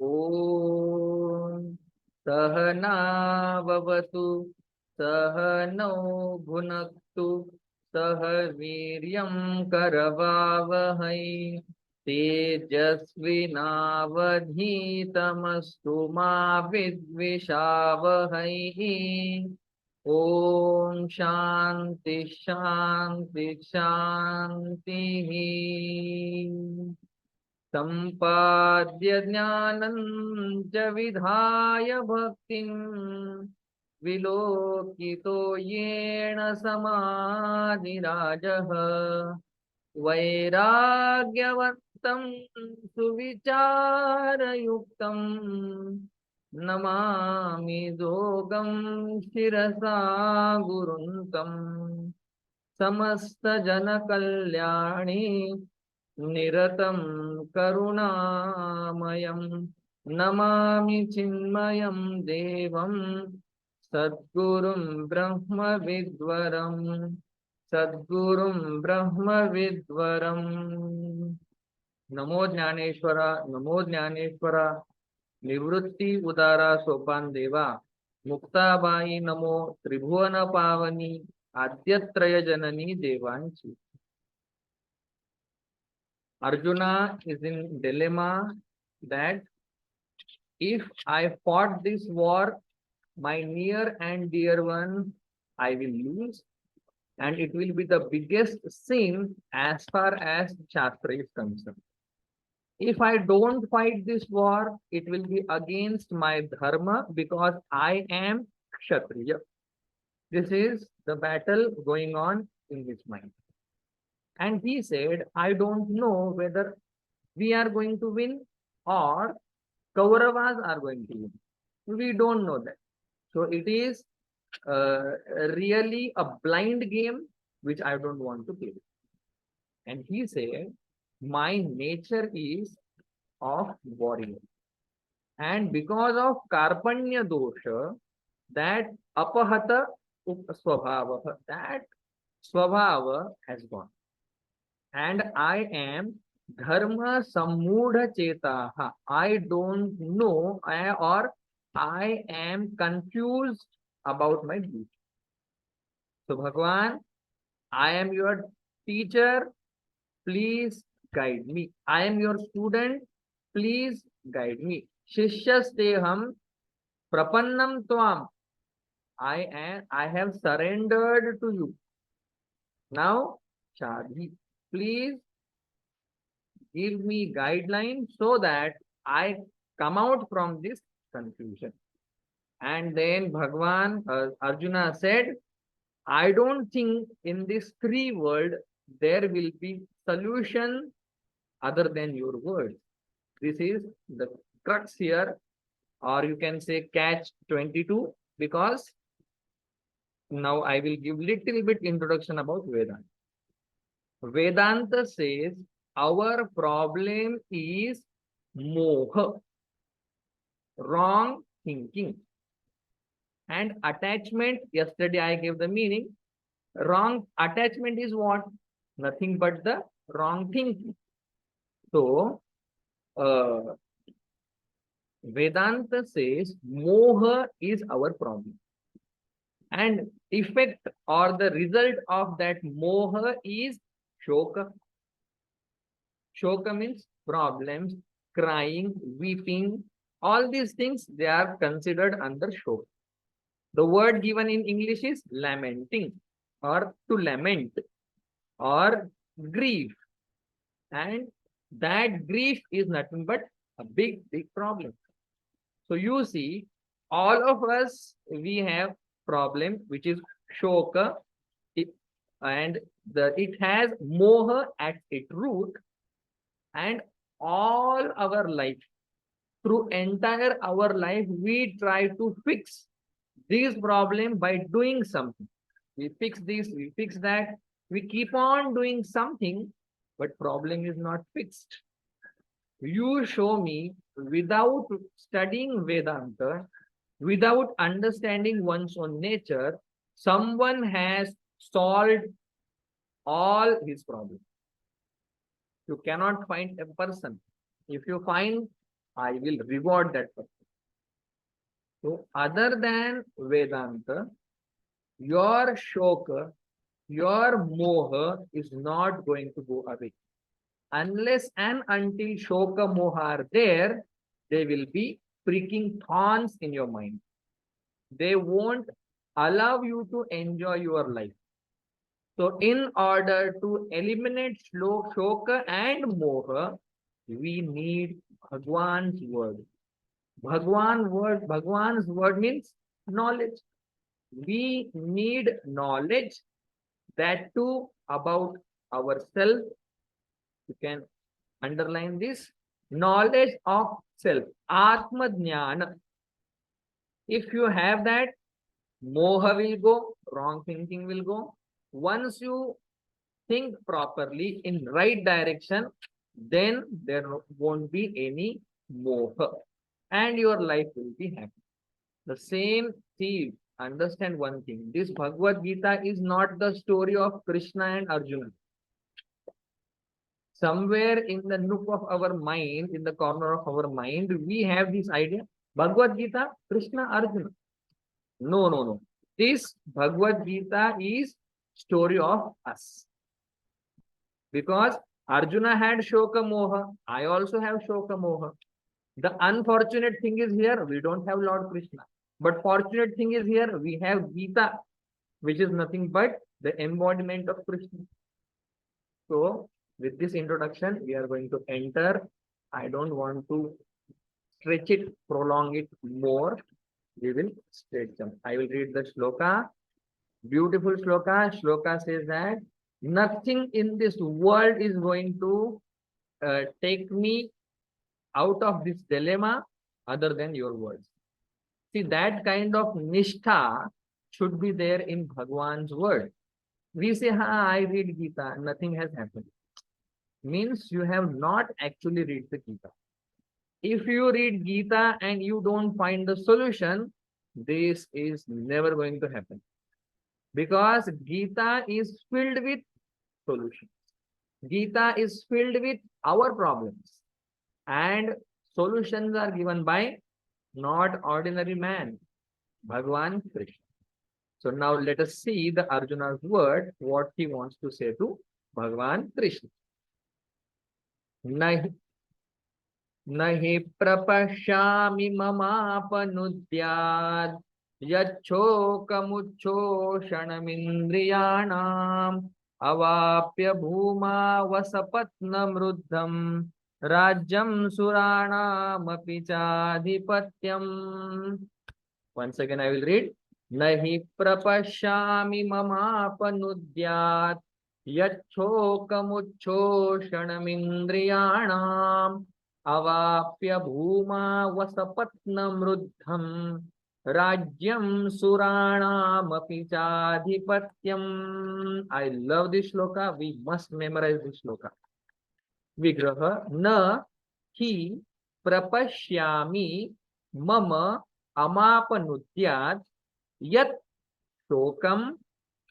ॐ सहनाववतु सहनौ भुनक्तु सह वीर्यं करवावहै तेजस्विनावधीतमस्तु मा विद्विषावहै। ॐ शान्ति शान्ति शान्तिः। सम्पाद्य ज्ञानं च विधाय भक्तिं विलोकितो येन समाधिराजः वैराग्यवत्तं सुविचारयुक्तं नमामि दोगं शिरसा गुरुन्तं समस्तजनकल्याणी निरतं करुणामयं नमामि चिन्मयं देवं सद्गुरुं ब्रह्मविद्वरं सद्गुरुं ब्रह्मविद्वरम्। नमो ज्ञानेश्वरा नमो ज्ञानेश्वरा निवृत्ती उदारा सोपान देवा मुक्ताबाई नमो त्रिभुवन पावनी आद्यत्रय जननी देवांची। Arjuna is in dilemma that if I fought this war, my near and dear one, I will lose, and it will be the biggest sin as far as Shastra is concerned. If I don't fight this war, it will be against my dharma because I am Kshatriya. This is the battle going on in his mind. And he said, I don't know whether we are going to win or Kauravas are going to win. We don't know that. So it is really a blind game which I don't want to play. And he said, my nature is of warrior. And because of Karpanya dosha, that apahata swabhava, that swabhava has gone. And I am dharma sammudha chetaha. I don't know or I am confused about my duty. So Bhagwan, I am your teacher. Please guide me. I am your student. Please guide me. Shishyasteham prapannam tvam. I have surrendered to you. Now, Shadhi, please give me guidelines so that I come out from this confusion. And then Bhagwan Arjuna said, I don't think in this three world there will be solution other than your words. This is the crux here, or you can say catch 22, because now I will give little bit introduction about Vedanta. Vedanta says our problem is moha, wrong thinking, and attachment. Yesterday I gave the meaning. Wrong attachment is what? Nothing but the wrong thinking. So Vedanta says moha is our problem, and effect or the result of that moha is shoka. Shoka means problems, crying, weeping, all these things they are considered under shoka. The word given in English is lamenting or to lament or grief, and that grief is nothing but a big problem. So you see, all of us, we have problem which is shoka, and it has moha at its root, and all our life, through entire our life, we try to fix this problem by doing something. We fix this, we fix that, we keep on doing something, but problem is not fixed. You show me without studying Vedanta, without understanding one's own nature, someone has solved all his problems. You cannot find a person. If you find I will reward that person. So other than Vedanta, your shoka, your moha is not going to go away. Unless and until shoka moha are there, they will be pricking thorns in your mind. They won't allow you to enjoy your life. So in order to eliminate shoka and moha, we need Bhagwan's word. Bhagwan's word means knowledge. We need knowledge, that too about ourselves. You can underline this, knowledge of self, Atma Jnana. If you have that, moha will go, wrong thinking will go. Once you think properly in right direction, then there won't be any moha and your life will be happy. The same, see, understand one thing. This Bhagavad Gita is not the story of Krishna and Arjuna. Somewhere in the nook of our mind, in the corner of our mind, we have this idea, Bhagavad Gita, Krishna, Arjuna. No, no, no. This Bhagavad Gita is story of us. Because Arjuna had Shoka Moha, I also have Shoka Moha. The unfortunate thing is here, we don't have Lord Krishna. But fortunate thing is here, we have Gita, which is nothing but the embodiment of Krishna. So, with this introduction, we are going to enter. I don't want to stretch it, prolong it more. We will straight jump. I will read the shloka. Beautiful shloka. Shloka says that nothing in this world is going to take me out of this dilemma other than your words. See, that kind of nishtha should be there in Bhagwan's word. We say, I read Gita, nothing has happened. Means you have not actually read the Gita. If you read Gita and you don't find the solution, this is never going to happen. Because Gita is filled with solutions. Gita is filled with our problems. And solutions are given by not ordinary man, Bhagwan Krishna. So now let us see the Arjuna's word, what he wants to say to Bhagwan Krishna. Nahi, nahi prapashyami mamapanudyad yacchokamuchoshanamindriyanam avapya bhuma vasapatnamruddham Rajyam Suranam Apichadhipatyam. Once again, I will read. Nahi prapashyami mamapanudyat yacchokamuchoshanamindriyanam avapya bhuma vasapatnamruddham Rajyam Suranam Apichadhipatyam. I love this shloka. We must memorize this shloka. Vigraha na hi prapashyami mama amapanudyat yat shokam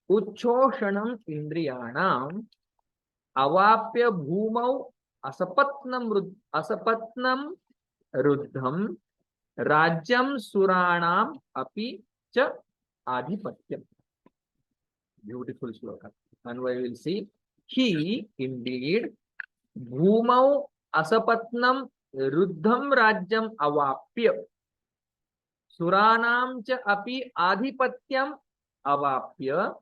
uchoshanam indriyanam avapya bhumau asapatnam ruddham rajyam suranam api cha adhipatyam. Beautiful shloka. And we will see, he indeed Bhumau asapatnam ruddham rajyam avapya suranam cha api adhipatyam avapya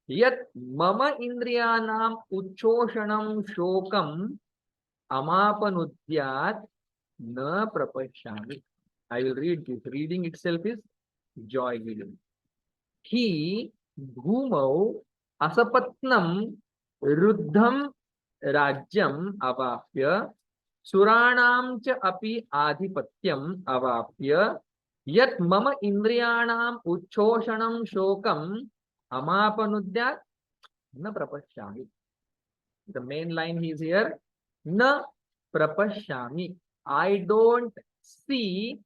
yat mama indriyanam uchoshanam shokam amapanudyat na prapashyami. I will read this. Reading itself is joy giving. He bhumau asapatnam ruddham Rajyam avapya suranam cha api adhipatyam avapya yat mama indriyanam uchoshanam shokam amapanudyat na prapashyami. The main line is here, na prapashyami. I don't see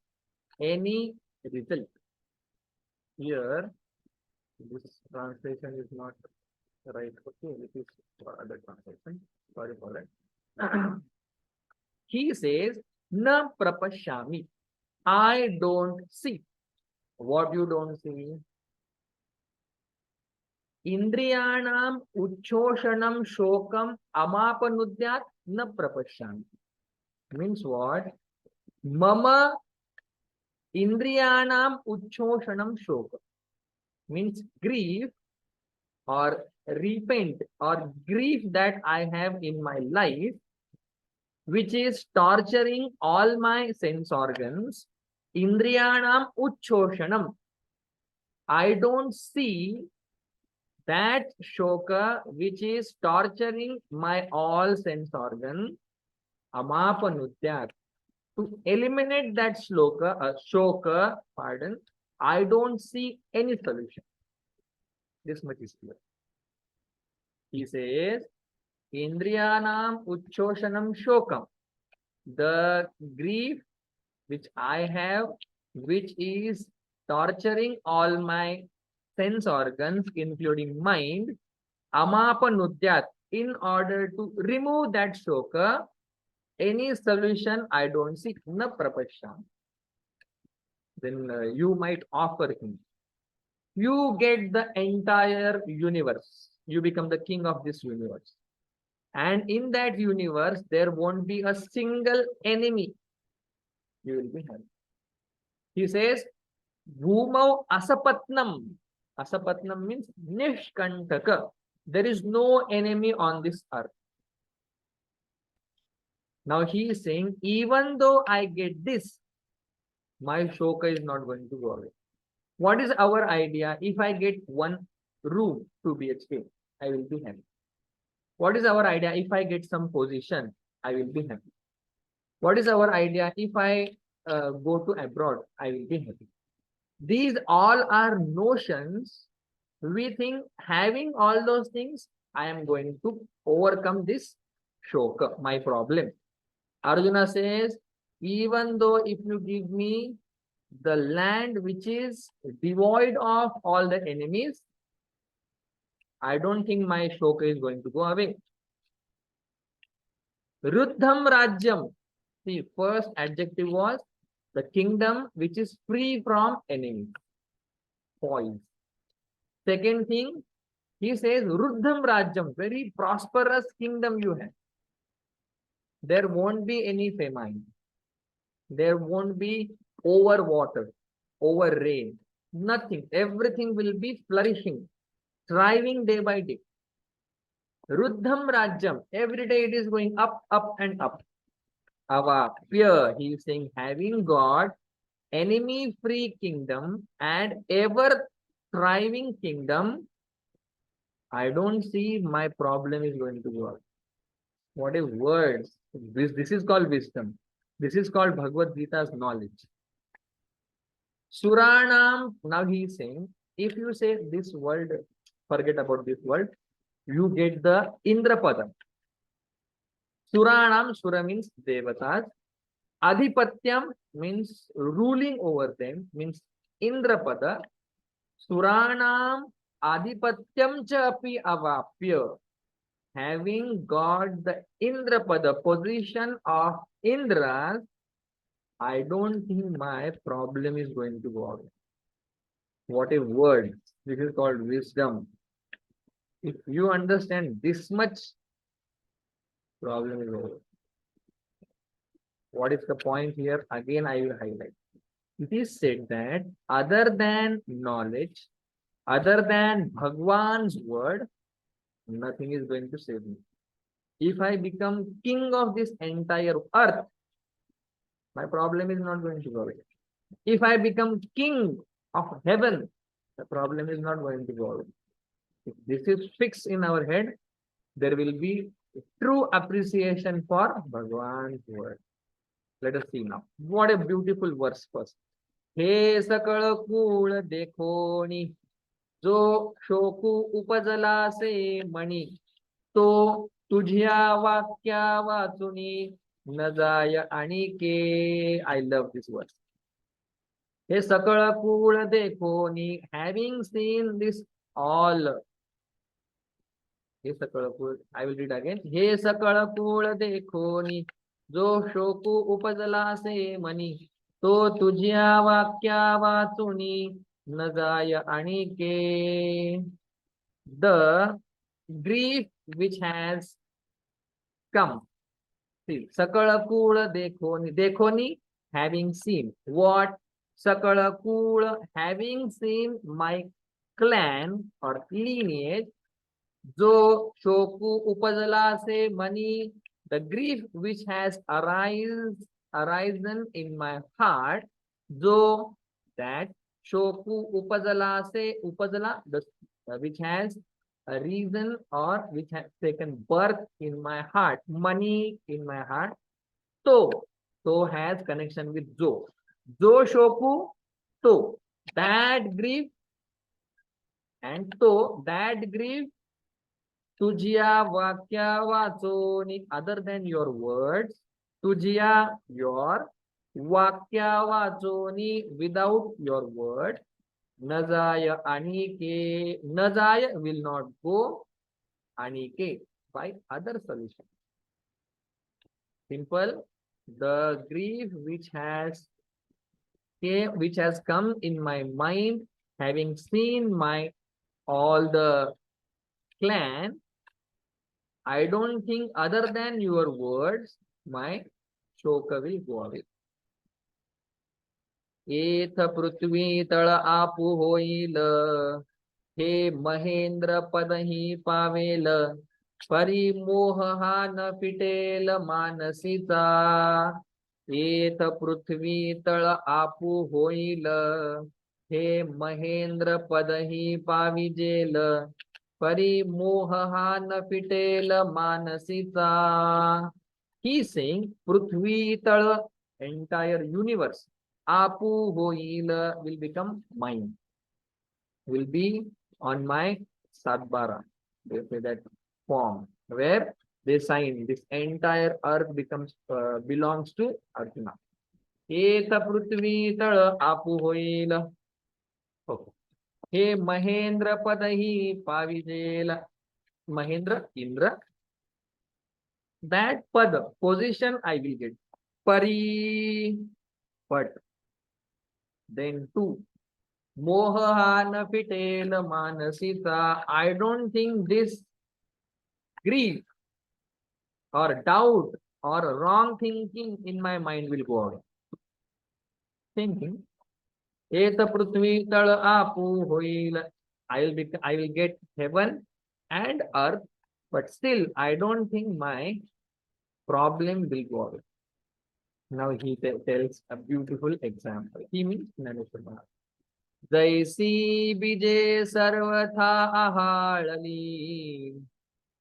any result. Here, this translation is not right. Okay, this is other translation. Sorry for that. He says, Na prapashyami. I don't see. What you don't see? Indriyanam uchoshanam shokam amapanudyat na prapashyami. Means what? Mama indriyanam uchoshanam shokam. Means grief or repent or grief that I have in my life, which is torturing all my sense organs. Indriyanam uchoshanam. I don't see that shoka which is torturing my all sense organ. Amapanutyat. To eliminate that shoka, pardon, I don't see any solution. This much is clear. He says, Indriyanam uchoshanam shokam. The grief which I have, which is torturing all my sense organs, including mind, amapanudyat. In order to remove that shoka, any solution I don't see. Na prapashya. Then you might offer him. You get the entire universe. You become the king of this universe. And in that universe, there won't be a single enemy. You will be happy. He says, Bhumau asapatnam. Asapatnam means nishkantaka. There is no enemy on this earth. Now he is saying, even though I get this, my shoka is not going to go away. What is our idea? If I get one room, 2 BHK, I will be happy. What is our idea? If I get some position, I will be happy. What is our idea? If I go to abroad, I will be happy. These all are notions. We think having all those things, I am going to overcome this shoka, my problem. Arjuna says, even though if you give me the land which is devoid of all the enemies, I don't think my shoka is going to go away. Ruddham Rajyam. The first adjective was the kingdom which is free from enemies. Poise. Second thing, he says, Ruddham Rajyam, very prosperous kingdom you have. There won't be any famine. There won't be over water, over rain, nothing. Everything will be flourishing, thriving day by day. Ruddham Rajyam, every day it is going up, up and up. Avapya, he is saying, having got enemy-free kingdom and ever thriving kingdom, I don't see my problem is going to go out. What a word. This is called wisdom. This is called Bhagavad Gita's knowledge. Suranam, now he is saying, if you say this world, forget about this world, you get the Indrapada. Suranam, Sura means Devatas. Adhipatyam means ruling over them, means Indrapada. Suranam Adhipatyam cha api avapya. Having got the Indrapada position of Indra, I don't think my problem is going to go away. What a word. This is called wisdom. If you understand this much, problem is over. What is the point here? Again, I will highlight. It is said that other than knowledge, other than Bhagwan's word, nothing is going to save me. If I become king of this entire earth, my problem is not going to go away. If I become king of heaven, the problem is not going to go away. If this is fixed in our head, there will be true appreciation for Bhagwan's word. Let us see now. What a beautiful verse first. He sakal kul dekhoni, जो शोकू उपजला से मणि तो तुझ्या वाक्या वाचुनी न जाय आणिके. I love this verse. हे सकळ कूळ देखोनी, having seen this all. हे सकळ कूळ, I will read again. हे सकळ कूळ देखोनी, जो शोकू उपजला से मनी, तो तुझ्या वाक्या वाचुनी न जाय आणिके. The grief which has come. See, Sakalakula Dekhoni. Dekhoni, having seen. What? Sakalakula, having seen my clan or lineage. Jo Shoku Upajala se Mani, the grief which has arisen in my heart. Jo that Shoku Upajala se Upajala, the which has a reason or which has taken birth in my heart, money in my heart. So has connection with Jo. Jo Shoku, to that grief, and to that grief, Tujia Vakya Vachoni, other than your words, Tujia your Vakya Vachoni, without your word, Nazaya Anike, Nazaya will not go, Anike by other solution. Simple. The grief which has come in my mind, having seen my all the clan, I don't think other than your words, my shoka will go away. एथ पृथ्वी तळ आपू होईल, हे Mahendra पदही Pavel, परिमोह हा न फिटेल मानसीचा. एथ पृथ्वी तळ आपू होईल, हे महेंद्र पदही पाविजेल, परिमोह हा न फिटेल मानसीचा. He is saying पृथ्वी तळ, entire universe, Apu Hoila will become mine, will be on my Sadbara. They say that form where they sign this entire earth becomes belongs to Arjuna. Eta Prithvi Tala Apu Hoila. He Mahendra Padahi Pavijela. Mahendra, Indra. That Pada position I will get. Pari, but then two. Moha fitel manasita. I don't think this grief or doubt or wrong thinking in my mind will go away. Thinking. Eta prithvi tal apu hoil. I will get heaven and earth, but still I don't think my problem will go away. Now he tells a beautiful example. He means Naneshwar. जैसी बीजे सर्वथा आहाळली,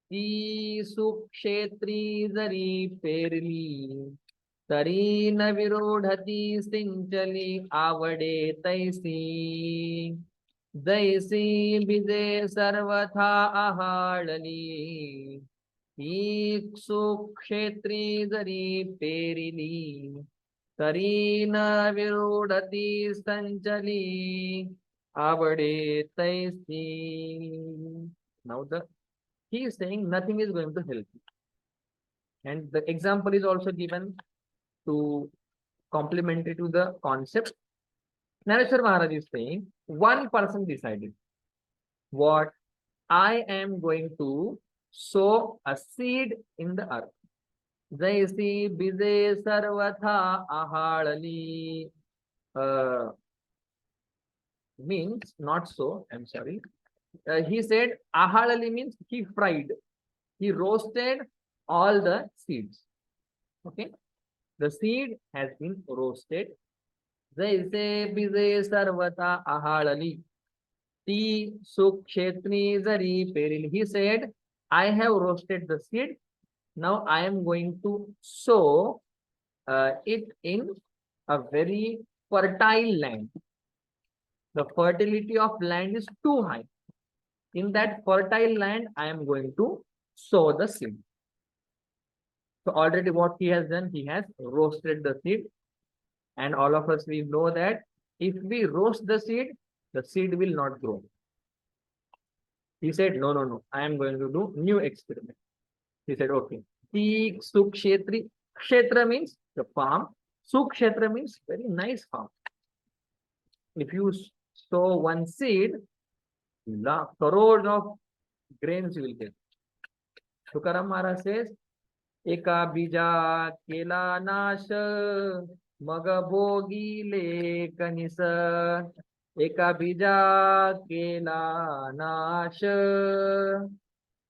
ती सुक्षेत्री जरी पेरली, तरी न विरोधती सिंचली आवडे तैसी. जैसी बीजे सर्वथा आहाळली, ती सुक्षेत्री जरी पेरली, तरी न विरोधती संचली आवडे तैसी. Now he is saying nothing is going to help you. And the example is also given to complementary to the concept. Nareshwar Maharaj is saying one person decided what, I am going to sow a seed in the earth. जैसी बिजे सर्वथा आहाळली, means not so, I'm sorry. He said ahalali means he fried, he roasted all the seeds. Okay, the seed has been roasted. Jaise bize sarvata ahalali, ti sukshetri zari peril. He said, I have roasted the seed. Now I am going to sow it in a very fertile land. The fertility of land is too high. In that fertile land, I am going to sow the seed. So already what he has done, he has roasted the seed. And all of us, we know that if we roast the seed will not grow. He said, no, I am going to do new experiment. He said, okay, Sukshetri, Kshetra means the farm. Sukshetra means very nice farm. If you sow one seed, crores of grains you will get. Tukaram Maharaj says, एका बीजा केला नाश मग भोगिले कनिस. एका बीजा केला नाश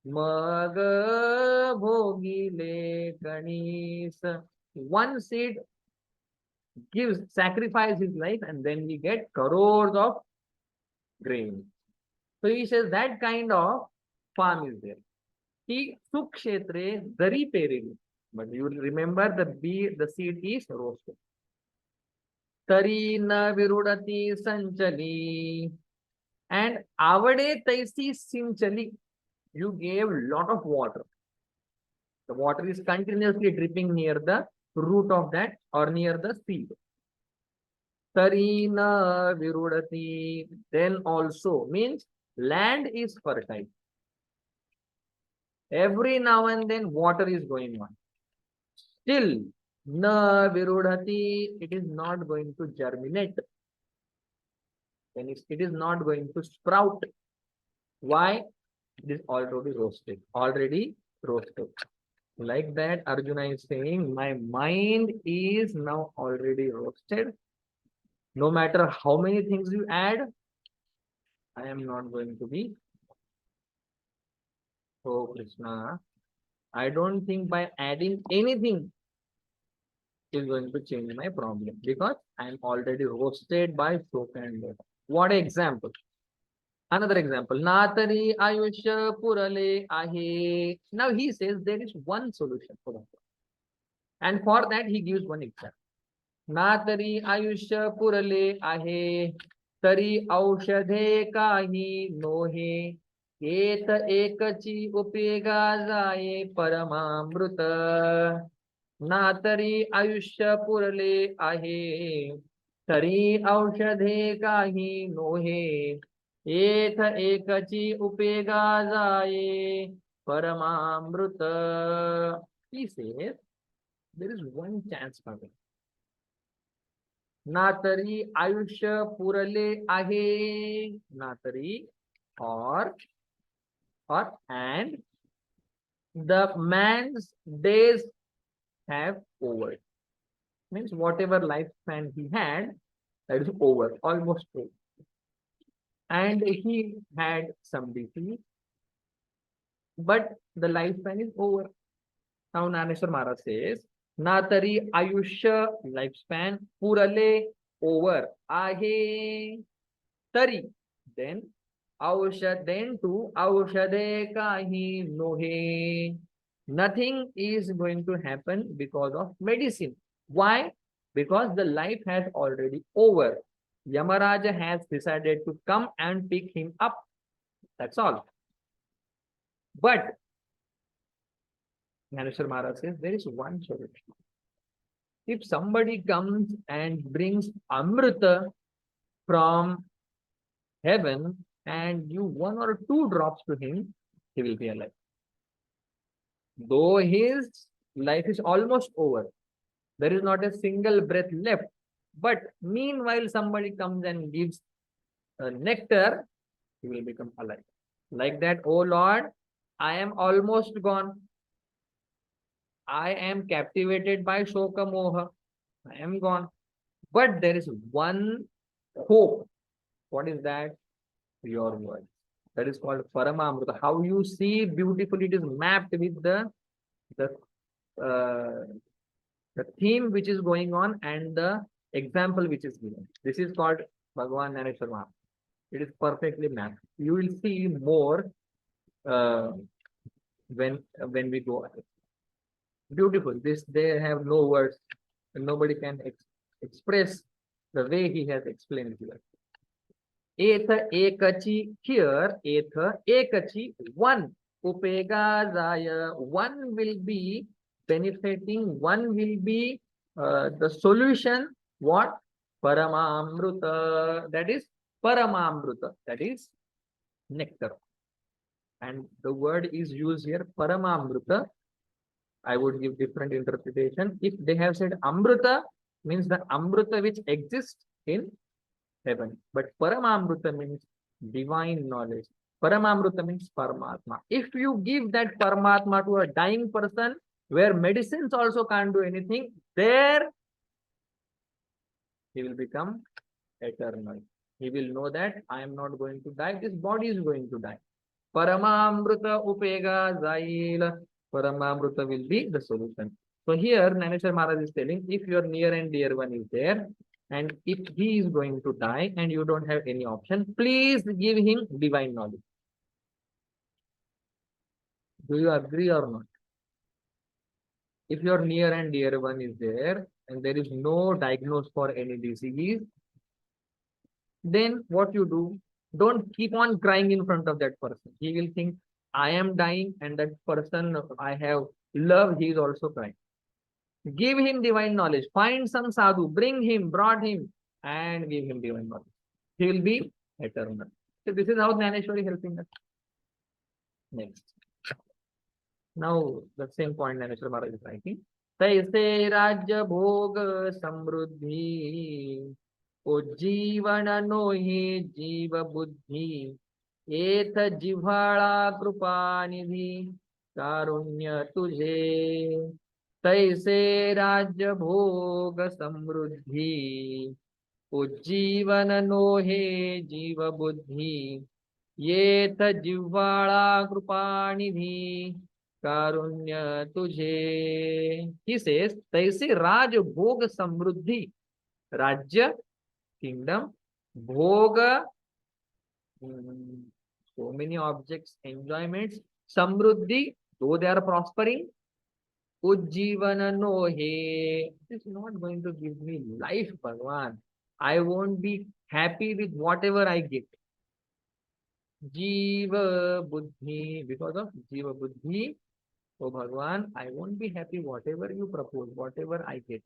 मग भोगिले कनिस. One seed gives, sacrifice his life, and then we get crores of grain. So he says that kind of farm is there. He Sukshetre Dari Perili. But you remember the seed is roasted. Tari na virudati sanchali. And avade taisi sinchali. You gave lot of water. The water is continuously dripping near the root of that or near the seed. Tari na virudati. Then also means land is fertile. Every now and then water is going on. Still, na virudhati, it is not going to germinate. Then it is not going to sprout. Why? It is already roasted. Already roasted. Like that, Arjuna is saying, my mind is now already roasted. No matter how many things you add, I am not going to be. Oh Krishna, I don't think by adding anything is going to change my problem, because I am already roasted by soap and water. What example? Another example. Natari Ayusha Purale Ahe. Now he says there is one solution for that. And for that he gives one example. Natari Ayusha Purale Ahe. Tari Aushadhe Kahi Nohe. एक एकची उपेगा जाये परमामृत. ना तरी आयुष्य पुरले आहे, तरी औषधे काही नोहे. एथ एकची उपेगा जाये Paramamrut. He says there is one chance for me. ना तरी आयुष्य पुरले आहे, ना तरी and the man's days have over. Means whatever lifespan he had, that is over, almost over. And he had some disease, but the lifespan is over. Now Naneshwar Maharaj says, Natari Ayushya, lifespan, Purale, over, Ahe, Tari, then then to Aushade Kahi Nohe. Nothing is going to happen because of medicine. Why? Because the life has already over. Yamaraja has decided to come and pick him up. That's all. But Naneshwar Maharaj says there is one solution. If somebody comes and brings Amrita from heaven and you 1 or 2 drops to him, he will be alive. Though his life is almost over, there is not a single breath left. But meanwhile, somebody comes and gives nectar, he will become alive. Like that, oh Lord, I am almost gone. I am captivated by Shoka Moha. I am gone. But there is one hope. What is that? Your word. That is called Paramamrita. How you see beautifully, it is mapped with the theme which is going on and the example which is given. This is called Bhagavan Naneshwar Maharaj. It is perfectly mapped. You will see more when we go ahead. Beautiful. This, they have no words, and nobody can express the way he has explained here. Etha ekachi, here etha ekachi, one upega zaya, one will be benefiting, one will be the solution. What? Paramamruta. That is Paramamruta. That is nectar. And the word is used here, Paramamruta. I would give different interpretation. If they have said Amrita, means the Amrita which exists in heaven. But Paramamrita means divine knowledge. Paramamrita means Paramatma. If you give that Paramatma to a dying person, where medicines also can't do anything, there he will become eternal. He will know that I am not going to die, this body is going to die. Paramamrita upega zail. Paramamrita will be the solution. So here Naneshwar Maharaj is telling, if your near and dear one is there, and if he is going to die and you don't have any option, please give him divine knowledge. Do you agree or not? If your near and dear one is there and there is no diagnosis for any disease, then what you do, don't keep on crying in front of that person. He will think I am dying and that person I have love, he is also crying. Give him divine knowledge. Find some sadhu, brought him, and give him divine knowledge. He will be eternal. So this is how Jnaneshwari is helping us. Next. Now the same point Jnaneshwar Maharaj is writing. तैसे राज्य भोग समृद्धि उज्जीवन नोहि जीव बुद्धि एथ जिव्हाळा कृपा निधि कारुण्य तुझे तैसे राज्य भोग समृद्धि उज्जीवन नोहे जीव बुद्धि येथ जिव्हाळा कृपा निधि कारुण्य तुझे. He says, तैसे राज भोग समृद्धि, राज्य, kingdom, भोग, so many objects, enjoyments, samruddhi, though they are prospering, ujjivana no he, it is not going to give me life, Bhagwan. I won't be happy with whatever I get. Jiva buddhi, because of jiva buddhi, oh Bhagwan, I won't be happy whatever you propose, whatever I get.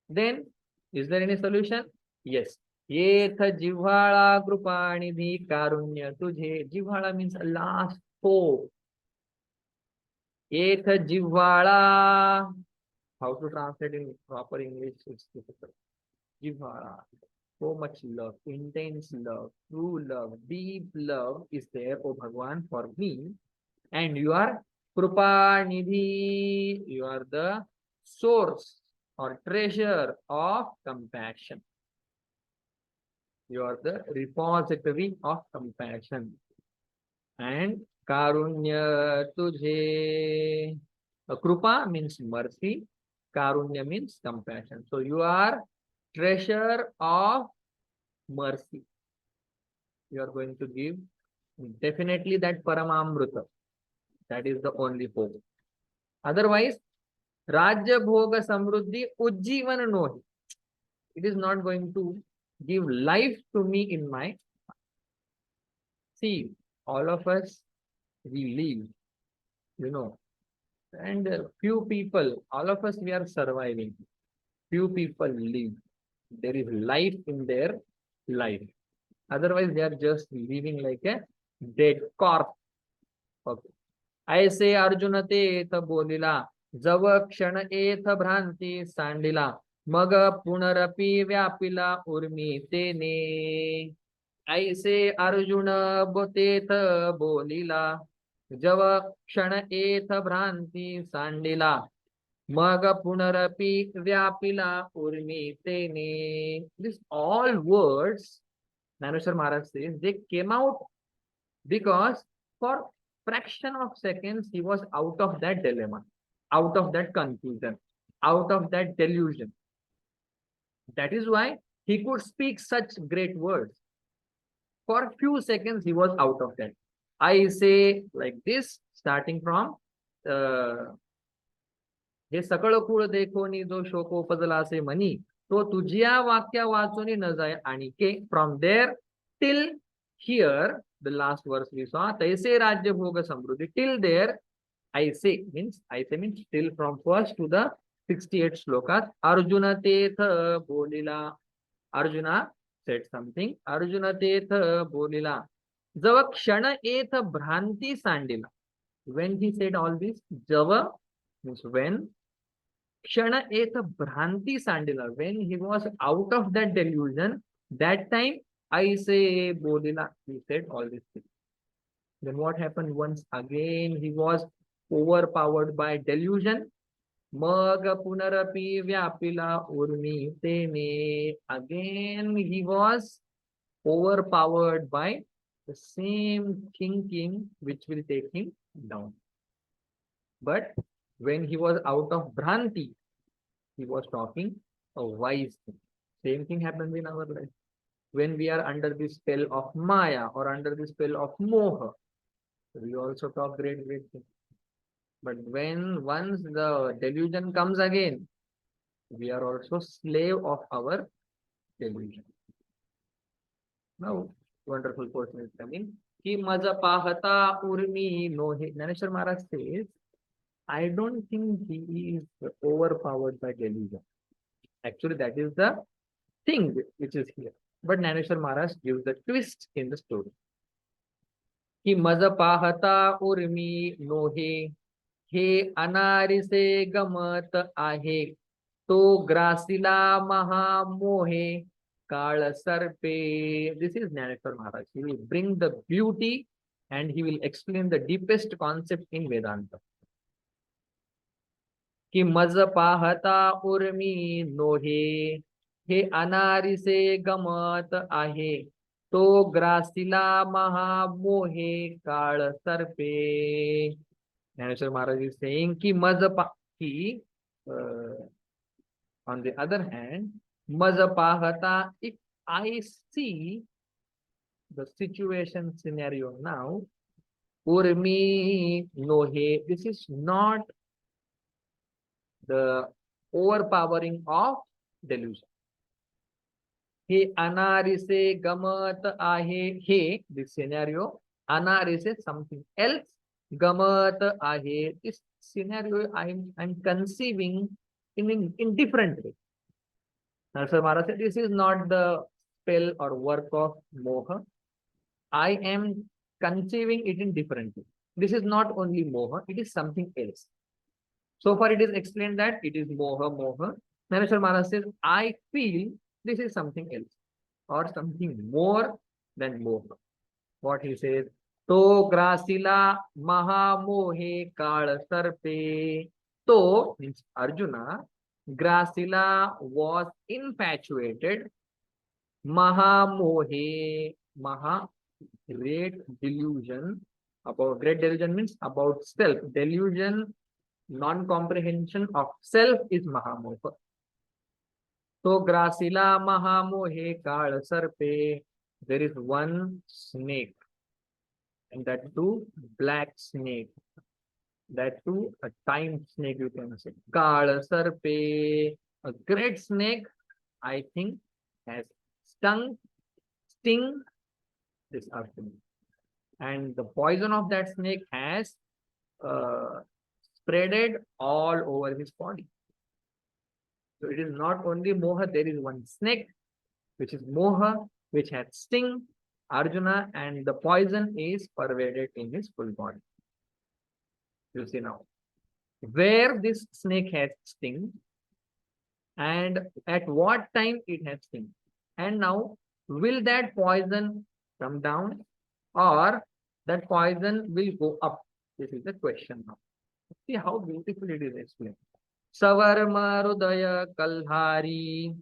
Then, is there any solution? Yes. Yeth jivhala krupanidhi karunya tujhe. Jivhala means last hope. Yeth jivhala. How to translate in proper English? It's difficult. Jivhala. So much love, intense love, true love, deep love is there, oh Bhagwan, for me. And you are Krupanidhi. You are the source or treasure of compassion. You are the repository of compassion. And Karunya Tujhe. Krupa means mercy. Karunya means compassion. So you are treasure of mercy. You are going to give definitely that Paramamrita. That is the only hope. Otherwise, Rajya Bhoga Samruddhi Ujjivan Nohi. It is not going to give life to me in my. See, all of us, we live, and few people, all of us, we are surviving. Few people live. There is life in their life. Otherwise, they are just living like a dead corpse. Okay. ऐसे अर्जुन तेथ बोलिला जव क्षण एथ भ्रांती सांडिला मग पुनरपि व्यापिला उर्मी तेने. ऐसे अर्जुन तेथ बोलिला जव क्षण एथ भ्रांती सांडिला मग पुनरपि व्यापिला उर्मी तेने. These all words, Naneshwar Maharaj says, they came out because for fraction of seconds he was out of that dilemma, out of that confusion, out of that delusion. That is why he could speak such great words. For a few seconds he was out of that. I say like this, starting from हे सकळ कुळ देखोनी जो शोकोपजला से money तो तुझ्या वाक्या वाचून न जाय आणि के. From there till here the last verse we saw, Taise Rajya Bhoga Samruddhi. Till there, I say means till from first to the 68 slokas. Arjuna Tetha Bolila. Arjuna said something. Arjuna Tetha Bolila. Java Kshana Etha Bhranti Sandila. When he said all this, Java, Means when Kshana ek Bhranti Sandila, when he was out of that delusion, that time I say Bodila, he said all these things. Then what happened once again? He was overpowered by delusion. Mag punarapi vyapila urmi tene. Again he was overpowered by the same thinking which will take him down. But when he was out of Bhranti, he was talking a wise thing. Same thing happens in our life. When we are under the spell of Maya or under the spell of Moha, we also talk great things. But when once the delusion comes again, we are also slave of our delusion. Now, wonderful portion is coming. Ki maja pahata urmi nohe. Naneshwar Maharaj says, I don't think he is overpowered by delusion. Actually, that is the thing which is here. But Naneshwar Maharaj gives the twist in the story. Ki maja pahata urmi nohe. हे अनारिसे गमत आहे तो ग्रासिला महामोहे काळ सर्पे. This is Naneshwar Maharaj. He will bring the beauty and he will explain the deepest concept in Vedanta. कि मज पाहता उर्मी नोहे हे अनारिसे गमत आहे तो ग्रासिला महामोहे काळ सर्पे. Naneshwar Maharaj is saying ki ki on the other hand, mazapahata, if I see the situation scenario now, urmi nohe, this is not the overpowering of delusion. He anarise gamat ahe, he, this scenario, anarise something else. Gamat ahe, this scenario I'm conceiving in different way. Naneshwar Maharaj said, this is not the spell or work of Moha. I am conceiving it in different way. This is not only Moha, it is something else. So far it is explained that it is Moha. Naneshwar Maharaj says, I feel this is something else or something more than Moha. What he says, तो ग्रासिला महामोहे काळ सर्पे. To means Arjuna, Grasila was infatuated. Mahamohe, Maha, great delusion. About great delusion means about self. Delusion, non-comprehension of self is Mahamoha. So Grasila Mahamohe Kaal Sarpe. There is one snake. And that too, black snake. That too, a time snake, you can say. Kaal Sarpe, a great snake, I think, has sting this Arjuna. And the poison of that snake has spreaded all over his body. So it is not only Moha, there is one snake, which is Moha, which has sting Arjuna, and the poison is pervaded in his full body. You see now, where this snake has sting and at what time it has sting. And now, will that poison come down or that poison will go up? This is the question now. See how beautiful it is explained. Savarma Rudaya Kalhari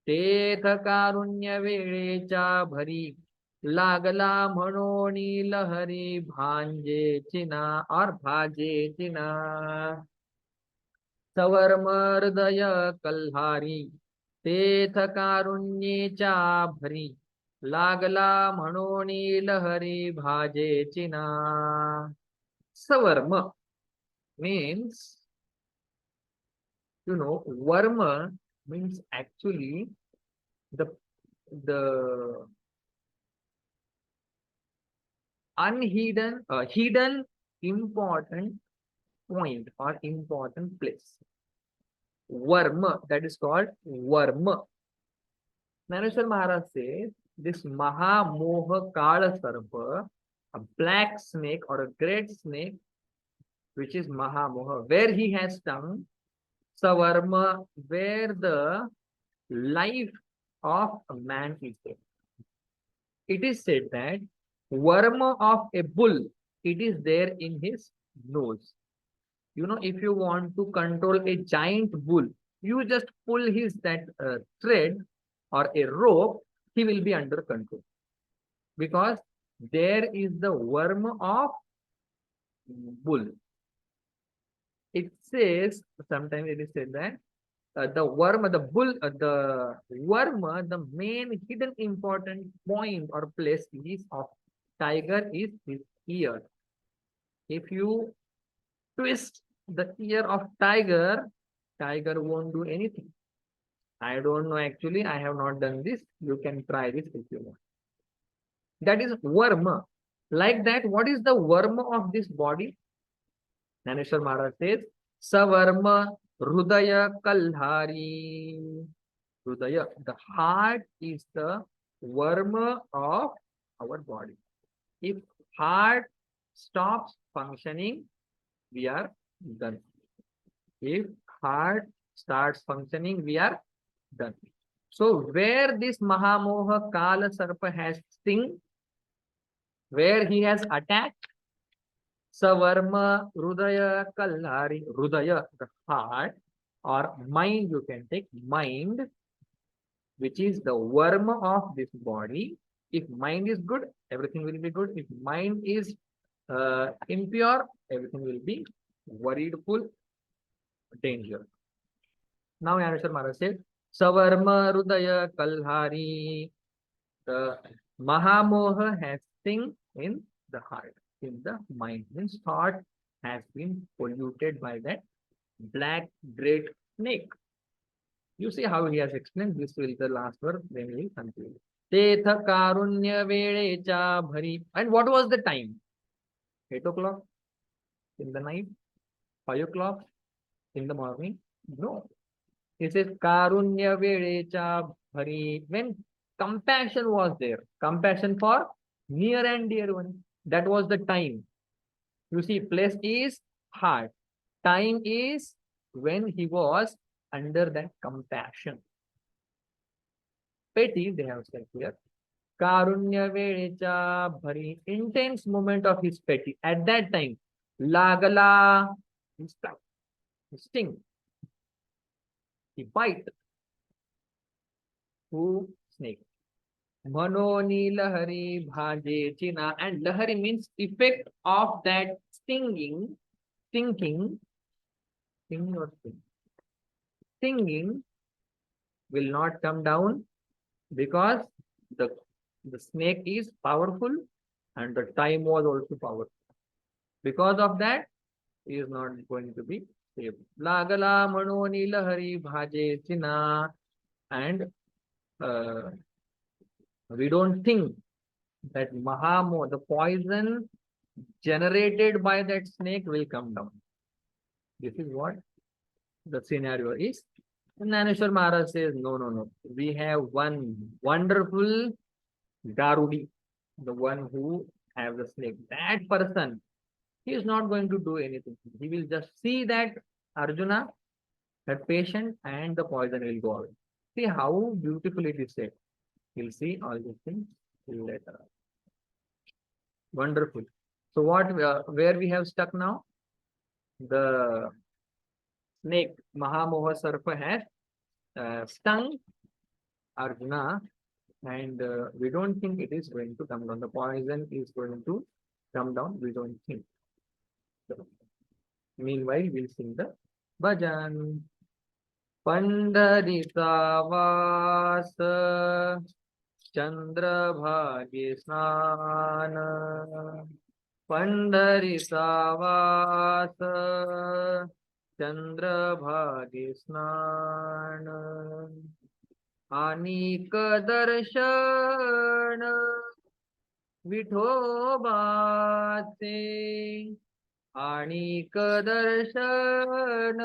तेथ कारुण्य वेळेच्या भरी लागला म्हणोनी लहरी भांजे चिना और भाजे चिना. सवर्म हृदय कल्हारी तेथ कारुण्येच्या भरी लागला म्हणोनी लहरी भाजे चिना. Savarma means, Varma means actually the unhidden, hidden important point or important place. Varma, that is called Varma. Naneshwar Maharaj says this Mahamoha Kala Sarpa, a black snake or a great snake, which is Mahamoha, where he has stung, Savarma, where the life of a man is there. It is said that Varma of a bull, it is there in his nose. You know, if you want to control a giant bull, you just pull his that thread or a rope, he will be under control. Because there is the worm of bull. It says, sometimes it is said that the worm, the main hidden important point or place is of tiger is his ear. If you twist the ear of tiger, tiger won't do anything. I don't know actually, I have not done this. You can try this if you want. That is worm. Like that, what is the worm of this body? Naneshwar Maharaj says, Savarma Rudaya Kalhari. Rudaya, the heart is the worm of our body. If heart stops functioning, we are done. If heart starts functioning, we are done. So where this Mahamoha Kala Sarpa has sting, where he has attacked, Savarma Rudaya Kalhari, Rudaya, the heart, or mind, you can take mind, which is the worm of this body. If mind is good, everything will be good. If mind is impure, everything will be worriedful, danger. Now, Yaneshwar Maharaj said, Savarma Rudaya Kalhari. The Mahamoha has sting in the heart, in the mind. Means thought has been polluted by that black great snake. You see how he has explained. This will be the last word, then we will conclude. Tetha Karunya Vedecha Bhari. And what was the time? 8 o'clock in the night? 5 o'clock in the morning? No. It says Karunya Vedecha Bhari. When compassion was there, compassion for near and dear one. That was the time. You see, place is heart. Time is when he was under that compassion. Petty, they have said here. Karunya Vedecha Bhari. Intense moment of his petty. At that time, Lagala, he stuck, he sting, he bite. Who? Snake. Manoni Lahari Bhaje China. And Lahari means effect of that stinging, stinging or stinging will not come down because the snake is powerful and the time was also powerful. Because of that, he is not going to be saved. Lagala Manoni Lahari Bhaje China. And we don't think that Mahamo, the poison generated by that snake will come down. This is what the scenario is. And Naneshwar Maharaj says, no. We have one wonderful Garudi, the one who have the snake. That person, he is not going to do anything. He will just see that Arjuna, that patient, and the poison will go away. See how beautiful it is said. You'll see all these things later. Wonderful. So what, where we have stuck now? The snake, Mahamoha Sarpa has stung Arjuna, and we don't think it is going to come down. The poison is going to come down. We don't think. So, meanwhile, we'll sing the bhajan. Pandarita Vasa Chandra Bhagi Snana. Pandarita Vasa Chandra Bhagi Snana. Anik Darshan Vithobaate. Anik Darshan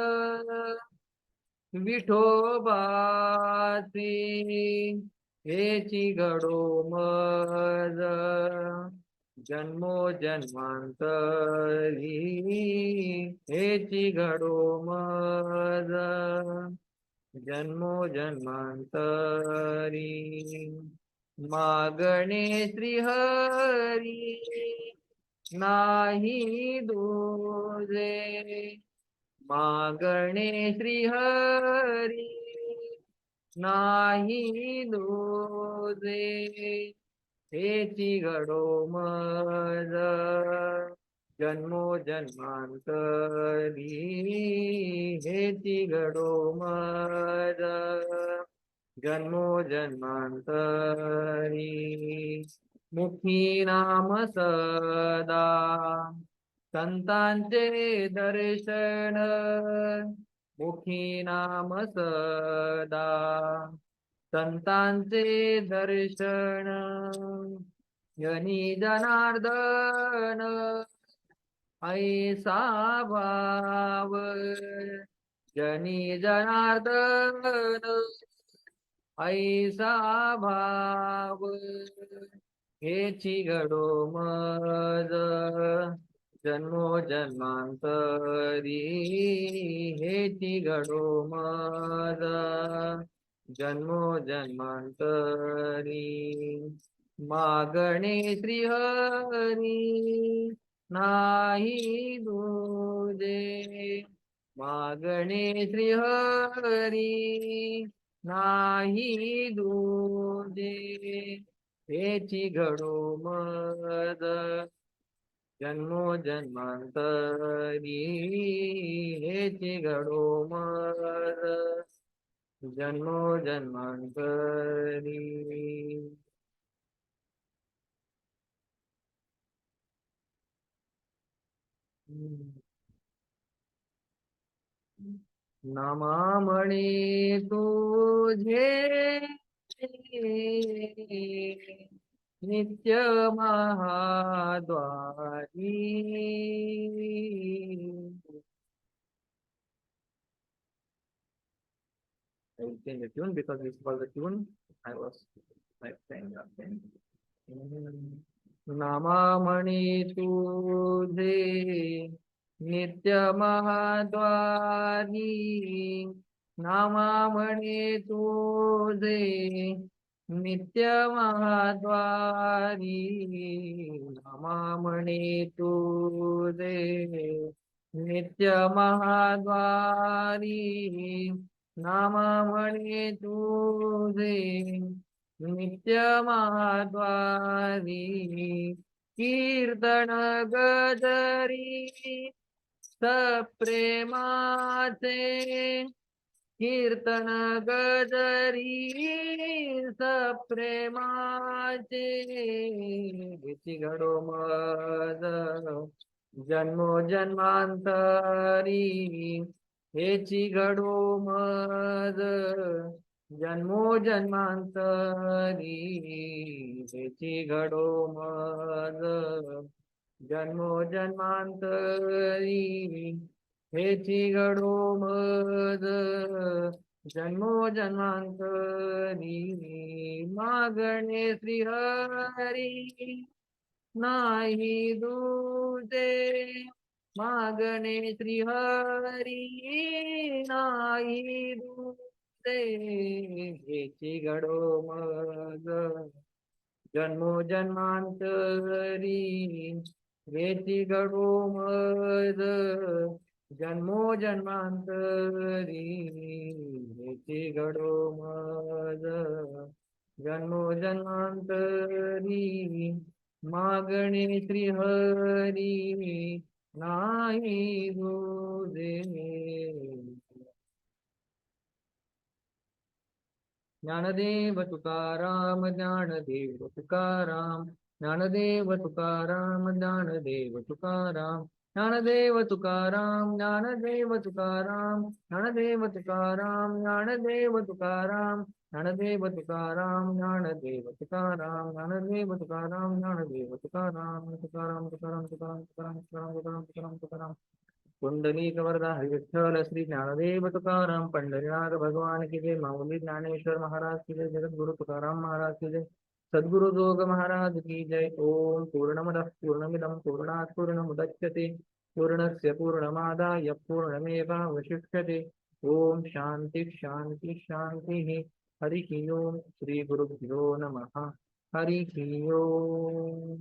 Vithobaate. Hechi Gado Mada. जन्मो जन्मांतरी हेची घडो मज, जन्मो जन्मांतरी मागणे श्रीहरी नाही दुजे, मागणे श्रीहरी नाही दुजे, हेची घडो मज, जन्मो जन्मांतरी हेची घडो मज, जन्मो जन्मांतरी मुखी नाम सदा संतांचे दर्शन, मुखी नाम सदा संतांचे दर्शन, जनी जनार्दन ऐसा भाव, जनी जनार्दन ऐसा भाव, हेची घडो मज, जन्मो जन्मांतरी हेची घडो मज, जन्मो जन्मांतरी मागणे श्रीहरी नाही दुजे, मागणे श्रीहरी नाही दुजे, हेची घडो मज, जन्मो जन्मांतरी हेची घडो मज, जन्मो जन्मांतरी. नमा म्हणे तुझे नित्य महाद्वारी, I will change the tune because this was the tune I was like saying that thing. नामा म्हणे तुझे नित्य महाद्वारी, नामा म्हणे तुझे नित्य महाद्वारी, नामा म्हणे तुझे नित्य महाद्वारी, नामा म्हणे तुझे नित्य महाद्वारी, कीर्तन गजरी सप्रेमाचे, कीर्तन गजरी सप्रेमाचे, हेची घडो मज, जन्मो जन्मांतरी हेची घडो मज, जन्मो जन्मांतरी हेची घडो मज, जन्मो जन्मांतरी हेची घडो मज, जन्मो जन्मांतरी मागणे श्रीहरी नाही दुजे, मागणे श्रीहरी नाही दुजे, हेची घडो मज, जन्मो जन्मांतरी हेची घडो मज, जन्मो जन्मांतरी हेची घडो मज, जन्मो जन्मांतरी मागणे श्रीहरी नाही दुजे. ज्ञानदेव तुकाराम, ज्ञानदेव तुकाराम, ज्ञानदेव तुकाराम, ज्ञानदेव तुकाराम, ज्ञानदेव तुकाराम, ज्ञानदेव तुकाराम, ज्ञानदेव तुकाराम, ज्ञानदेव तुकाराम, ज्ञानदेव तुकाराम, ज्ञानदेव तुकाराम, ज्ञानदेव तुकाराम, ज्ञानदेव तुकाराम, तुकाराम तुकाराम तुकाराम तुकाराम तुकाराम तुकाराम तुकाराम. पुंडलिक वरदा हरी विठ्ठल श्री ज्ञानदेव तुकाराम पंढरीनाथ भगवान की जय. माऊली ज्ञानेश्वर महाराज की जय. जगद्गुरु तुकाराम महाराज की जय. सद्गुरु जोग महाराज की जय. ओम पूर्णमदः पूर्णमिदं पूर्णात् पूर्णमुदच्यते पूर्णस्य पूर्णमादाय पूर्णमेवावशिष्यते. ओम शांति शांति शांति. हरि ओम. श्री गुरुभ्यो नमः. हरि ओम.